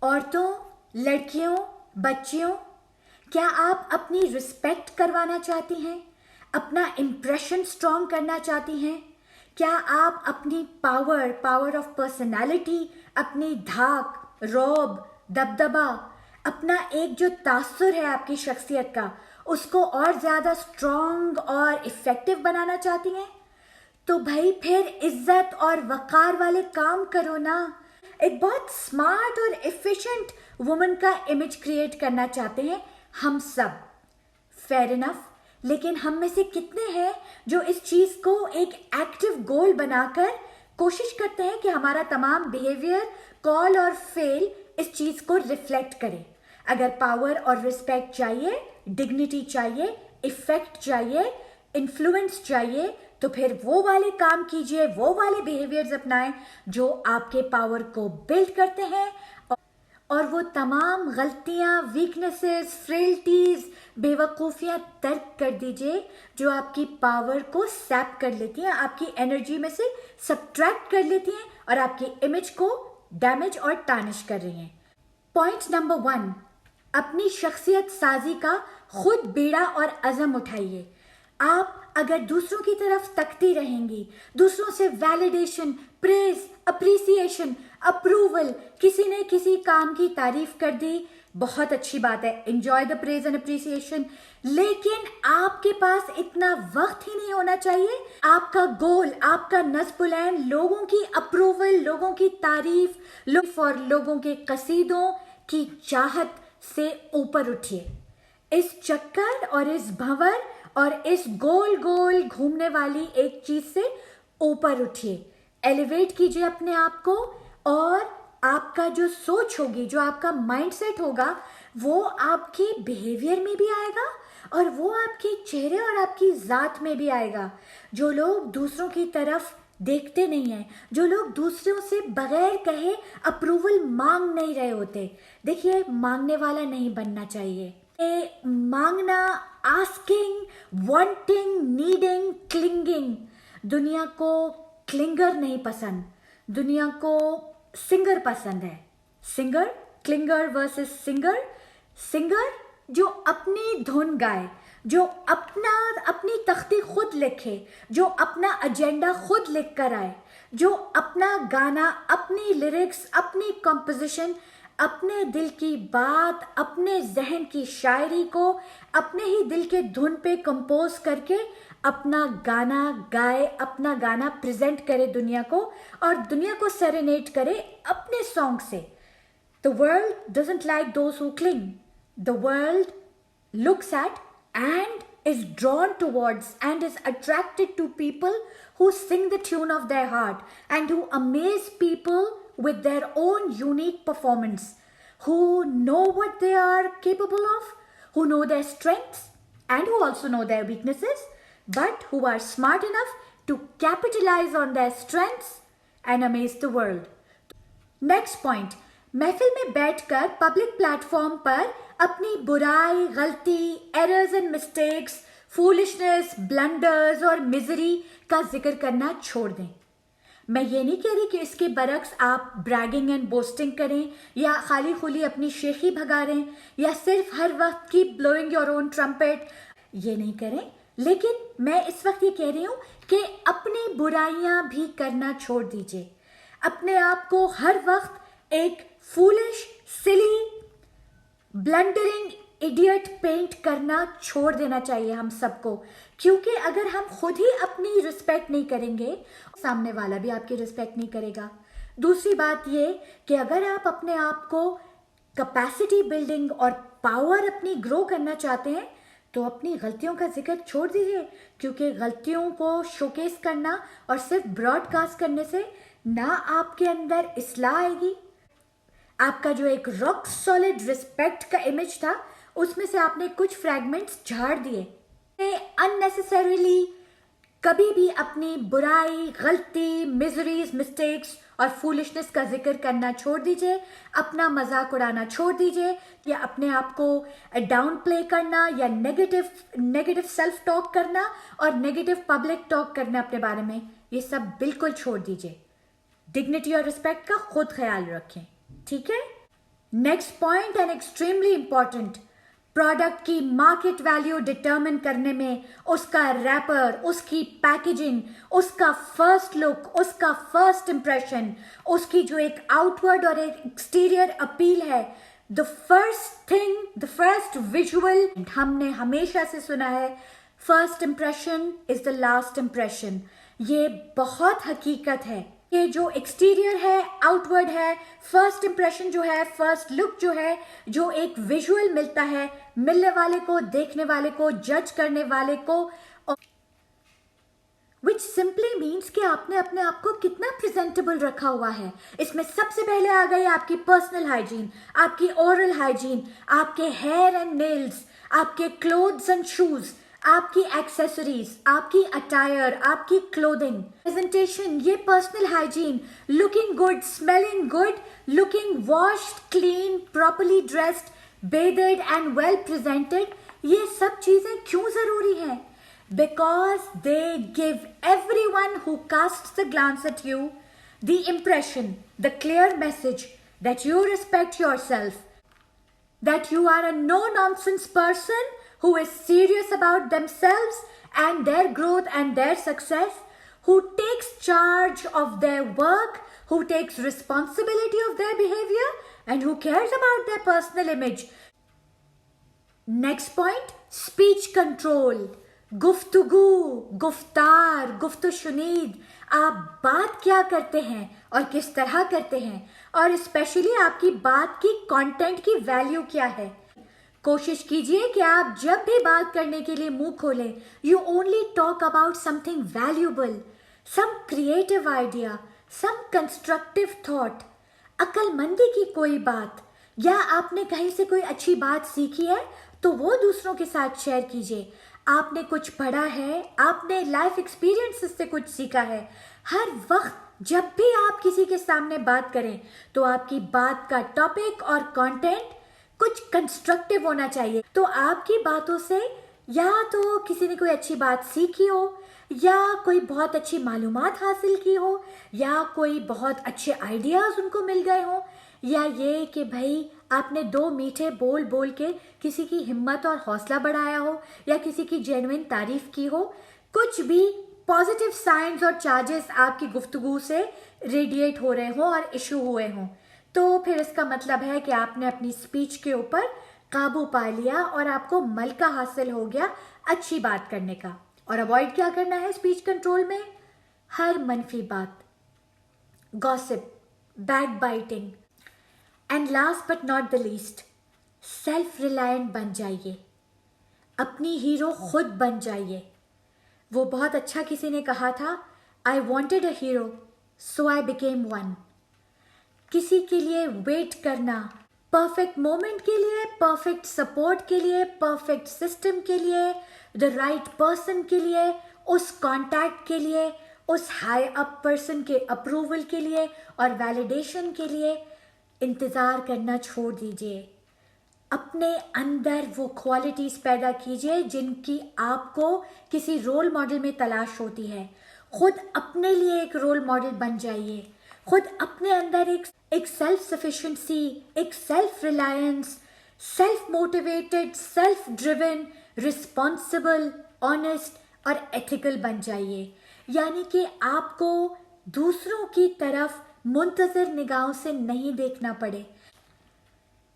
औरतों, लड़कियों, बच्चियों, क्या आप अपनी रिस्पेक्ट करवाना चाहती हैं? अपना इम्प्रेशन स्ट्रॉन्ग करना चाहती हैं? क्या आप अपनी पावर ऑफ पर्सनालिटी, अपनी धाक, रौब, दबदबा, अपना एक जो तासुर है आपकी शख्सियत का, उसको और ज़्यादा स्ट्रॉन्ग और इफ़ेक्टिव बनाना चाहती हैं? तो भाई फिर इज्जत और वकार वाले काम करो ना। एक बहुत स्मार्ट और एफिशिएंट वुमन का इमेज क्रिएट करना चाहते हैं हम सब। फेयर इनफ, लेकिन हम में से कितने हैं जो इस चीज को एक एक्टिव गोल बनाकर कोशिश करते हैं कि हमारा तमाम बिहेवियर, कॉल और फेल इस चीज को रिफ्लेक्ट करे। अगर पावर और रिस्पेक्ट चाहिए, डिग्निटी चाहिए, इफेक्ट चाहिए, इन्फ्लुएंस चाहिए, तो फिर वो वाले काम कीजिए, वो वाले बिहेवियर्स अपनाएं जो आपके पावर को बिल्ड करते हैं, और वो तमाम गलतियां, वीकनेसेस, फ्रेल्टीज, बेवकूफ़ियां तर्क कर दीजिए जो आपकी पावर को सैप कर लेती हैं, आपकी एनर्जी में से सब्ट्रैक्ट कर लेती हैं और आपकी इमेज को डैमेज और टार्निश कर रही हैं। पॉइंट नंबर 1, अपनी शख्सियत साजी का खुद बीड़ा और अज़म उठाइए। आप अगर दूसरों की तरफ तकती रहेंगी, दूसरों से वैलिडेशन, प्रेज, अप्रिसिएशन, अप्रूवल, किसी ने किसी काम की तारीफ कर दी, बहुत अच्छी बात है, enjoy the praise and appreciation, लेकिन आपके पास इतना वक्त ही नहीं होना चाहिए। आपका गोल, आपका नस्बुलैन लोगों की अप्रूवल, लोगों की तारीफ और लोगों के कसीदों की चाहत से ऊपर उठिए। इस चक्कर और इस भंवर और इस गोल गोल घूमने वाली एक चीज से ऊपर उठिए, एलिवेट कीजिए अपने आप को, और आपका जो सोच होगी, जो आपका माइंडसेट होगा, वो आपके बिहेवियर में भी आएगा और वो आपके चेहरे और आपकी जात में भी आएगा। जो लोग दूसरों की तरफ देखते नहीं हैं, जो लोग दूसरों से बगैर कहे अप्रूवल मांग नहीं रहे होते, देखिए मांगने वाला नहीं बनना चाहिए। मांगना, आस्किंग, वांटिंग, नीडिंग, क्लिंगिंग, दुनिया को क्लिंगर नहीं पसंद, दुनिया को सिंगर पसंद है। Singer, Klinger versus singer. Singer जो अपनी धुन गाए, जो अपनी तख्ती खुद लिखे, जो अपना एजेंडा खुद लिख कर आए, जो अपना गाना, अपनी लिरिक्स, अपनी कंपोजिशन, अपने दिल की बात, अपने जहन की शायरी को अपने ही दिल के धुन पे कंपोज करके अपना गाना गाए, अपना गाना प्रेजेंट करे दुनिया को, और दुनिया को सेरेनेट करे अपने सॉन्ग से। The world doesn't like those who cling. The world looks at and is drawn towards and is attracted to people who sing the tune of their heart and who amaze people with their own unique performance, who know what they are capable of, who know their strengths and who also know their weaknesses, but who are smart enough to capitalize on their strengths and amaze the world. Next point, महफिल में बैठकर public platform पर अपनी बुराई, गलती, errors and mistakes, foolishness, blunders और misery का जिक्र करना छोड़ दें। मैं ये नहीं कह रही कि इसके बरक्स आप ब्रैगिंग एंड बोस्टिंग करें, या खाली खुली अपनी शेखी भगा रहे, या सिर्फ हर वक्त की ब्लोइंग योर ओन ट्रम्पेट, ये नहीं करें। लेकिन मैं इस वक्त ये कह रही हूं कि अपनी बुराइयां भी करना छोड़ दीजिए। अपने आप को हर वक्त एक फूलिश, सिली, ब्लंडरिंग इडियट पेंट करना छोड़ देना चाहिए हम सबको, क्योंकि अगर हम खुद ही अपनी रिस्पेक्ट नहीं करेंगे, सामने वाला भी आपकी रिस्पेक्ट नहीं करेगा। दूसरी बात ये कि अगर आप अपने आप को कैपेसिटी बिल्डिंग और पावर अपनी ग्रो करना चाहते हैं, तो अपनी गलतियों का जिक्र छोड़ दीजिए, क्योंकि गलतियों को शोकेस करना और सिर्फ ब्रॉडकास्ट करने से ना आपके अंदर इस्लाह आएगी, आपका जो एक रॉक सॉलिड रिस्पेक्ट का इमेज था उसमें से आपने कुछ फ्रैगमेंट्स झाड़ दिए। अननेसेसरीली कभी भी अपनी बुराई, गलती, मिजरीज, मिस्टेक्स और फूलिशनेस का जिक्र करना छोड़ दीजिए। अपना मजाक उड़ाना छोड़ दीजिए, या अपने आप को डाउन प्ले करना, या नेगेटिव सेल्फ टॉक करना और नेगेटिव पब्लिक टॉक करना अपने बारे में, ये सब बिल्कुल छोड़ दीजिए। डिग्निटी और रिस्पेक्ट का खुद ख्याल रखें, ठीक है। Next point and extremely important, product की मार्केट वैल्यू डिटर्मिन करने में उसका रैपर, उसकी पैकेजिंग, उसका फर्स्ट लुक, उसका फर्स्ट इंप्रेशन, उसकी जो एक आउटवर्ड और एक एक्सटीरियर अपील है, the first thing, the first visual, हमने हमेशा से सुना है first impression is the last impression. ये बहुत हकीकत है। ये जो एक्सटीरियर है, आउटवर्ड है, फर्स्ट इंप्रेशन जो है, फर्स्ट लुक जो है, जो एक विजुअल मिलता है मिलने वाले को, देखने वाले को, जज करने वाले को, विच सिंपली मीन्स कि आपने अपने आप को कितना प्रेजेंटेबल रखा हुआ है। इसमें सबसे पहले आ गई आपकी पर्सनल हाइजीन, आपकी ओरल हाइजीन, आपके हेयर एंड नेल्स, आपके क्लोथ्स एंड शूज, आपकी एक्सेसरीज, आपकी अटायर, आपकी क्लोथिंग, प्रेजेंटेशन, ये personal hygiene, looking good, smelling good, looking washed, clean, properly dressed, bedded and well presented, ये सब चीजें क्यों जरूरी हैं? Because they give everyone who casts a glance at you the impression, the clear message that you respect yourself, that you are a no-nonsense person who is serious about themselves and their growth and their success, who takes charge of their work, who takes responsibility of their behavior, and who cares about their personal image. Next point, speech control. गुफ्तगू, गुफ्तार, गुफ्तशुनीद, आप बात क्या करते हैं और किस तरह करते हैं, और स्पेशली आपकी बात की कंटेंट की वैल्यू क्या है। कोशिश कीजिए कि आप जब भी बात करने के लिए मुंह खोलें, you only talk about something valuable, some creative idea, some constructive thought, अक्लमंदी की कोई बात, या आपने कहीं से कोई अच्छी बात सीखी है तो वो दूसरों के साथ शेयर कीजिए। आपने कुछ पढ़ा है, आपने लाइफ एक्सपीरियंसेस से कुछ सीखा है। हर वक्त जब भी आप किसी के सामने बात करें तो आपकी बात का टॉपिक और कंटेंट कुछ कंस्ट्रक्टिव होना चाहिए। तो आपकी बातों से या तो किसी ने कोई अच्छी बात सीखी हो, या कोई बहुत अच्छी मालूमात हासिल की हो, या कोई बहुत अच्छे आइडियाज उनको मिल गए हो, या ये कि भाई आपने दो मीठे बोल बोल के किसी की हिम्मत और हौसला बढ़ाया हो, या किसी की जेन्युइन तारीफ की हो। कुछ भी पॉजिटिव साइंस और चार्जेस आपकी गुफ्तगू से रेडिएट हो रहे हो और इशू हुए हों, तो फिर इसका मतलब है कि आपने अपनी स्पीच के ऊपर काबू पा लिया और आपको मलका हासिल हो गया अच्छी बात करने का। और अवॉइड क्या करना है स्पीच कंट्रोल में? हर मनफी बात, gossip, back biting, and last but not the least, self reliant बन जाइए, अपनी हीरो खुद बन जाइए। वो बहुत अच्छा किसी ने कहा था, I wanted a hero so I became one. किसी के लिए वेट करना, परफेक्ट मोमेंट के लिए, परफेक्ट सपोर्ट के लिए, परफेक्ट सिस्टम के लिए, द राइट पर्सन के लिए, उस कॉन्टैक्ट के लिए, उस हाई अप पर्सन के अप्रूवल के लिए और वैलिडेशन के लिए इंतज़ार करना छोड़ दीजिए। अपने अंदर वो क्वालिटीज़ पैदा कीजिए जिनकी आपको किसी रोल मॉडल में तलाश होती है। खुद अपने लिए एक रोल मॉडल बन जाइए। खुद अपने अंदर एक सेल्फ सफिशिएंसी, एक self reliance, self motivated, self driven, responsible, honest और एथिकल बन जाइए। यानी कि आपको दूसरों की तरफ मुंतज़िर निगाहों से नहीं देखना पड़े।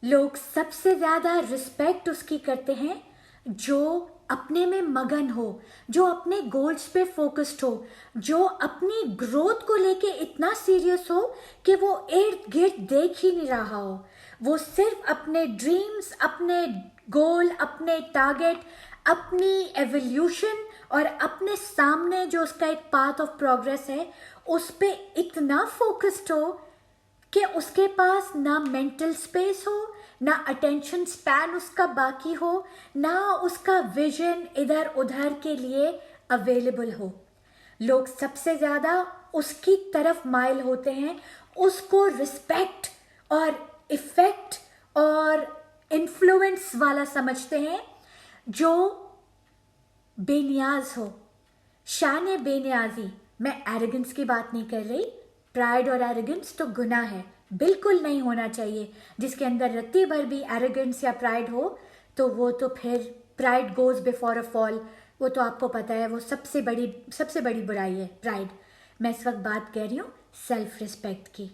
लोग सबसे ज़्यादा रिस्पेक्ट उसकी करते हैं जो अपने में मगन हो, जो अपने गोल्स पे फोकस्ड हो, जो अपनी ग्रोथ को लेके इतना सीरियस हो कि वो इर्द गिर्द देख ही नहीं रहा हो। वो सिर्फ अपने ड्रीम्स, अपने गोल, अपने टारगेट, अपनी एवोल्यूशन और अपने सामने जो उसका एक पाथ ऑफ प्रोग्रेस है उस पे इतना फोकस्ड हो कि उसके पास ना मेंटल स्पेस हो, ना अटेंशन स्पैन उसका बाकी हो, ना उसका विजन इधर उधर के लिए अवेलेबल हो। लोग सबसे ज़्यादा उसकी तरफ माइल होते हैं, उसको रिस्पेक्ट और इफेक्ट और इन्फ्लुएंस वाला समझते हैं जो बेनियाज हो। शान बेनियाजी, मैं एरोगेंस की बात नहीं कर रही, प्राइड और एरोगेंस तो गुनाह है, बिल्कुल नहीं होना चाहिए। जिसके अंदर रत्ती भर भी एरोगेंस या प्राइड हो तो वो तो फिर pride goes before a fall, वो तो आपको पता है वो सबसे बड़ी बुराई है प्राइड। मैं इस वक्त बात कह रही हूँ सेल्फ रिस्पेक्ट की।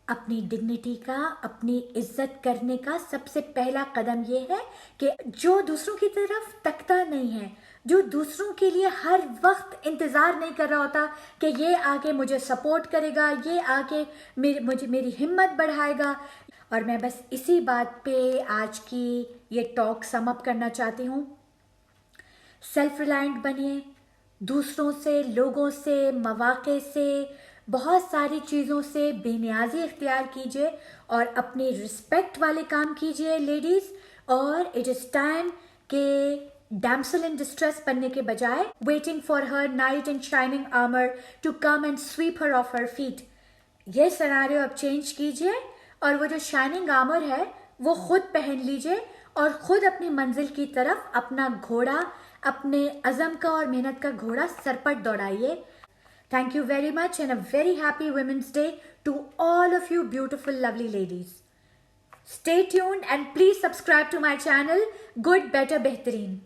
अपनी डिग्निटी का, अपनी इज्जत करने का सबसे पहला कदम ये है कि जो दूसरों की तरफ तकता नहीं है, जो दूसरों के लिए हर वक्त इंतज़ार नहीं कर रहा होता कि ये आके मुझे सपोर्ट करेगा, ये आके मेरी हिम्मत बढ़ाएगा। और मैं बस इसी बात पे आज की ये टॉक सम अप करना चाहती हूँ। सेल्फ रिलायंट बनिए, दूसरों से, लोगों से, मौके से, बहुत सारी चीज़ों से बेनियाजी इख्तियार कीजिए और अपनी रिस्पेक्ट वाले काम कीजिए लेडीज़। और इट इज़ टाइम के डैम्सल इन डिस्ट्रेस बनने के बजाय waiting for her knight in shining armour to come and sweep her off her feet, ये सिनेरियो अब चेंज कीजिए और वो जो शाइनिंग आर्मर है वो खुद पहन लीजिए और खुद अपनी मंजिल की तरफ अपना घोड़ा, अपने अज़म का और मेहनत का घोड़ा सरपट दौड़ाइए। Thank you very much and a very happy Women's Day to all of you beautiful lovely ladies. Stay tuned and please subscribe to my channel Good Better Behtering.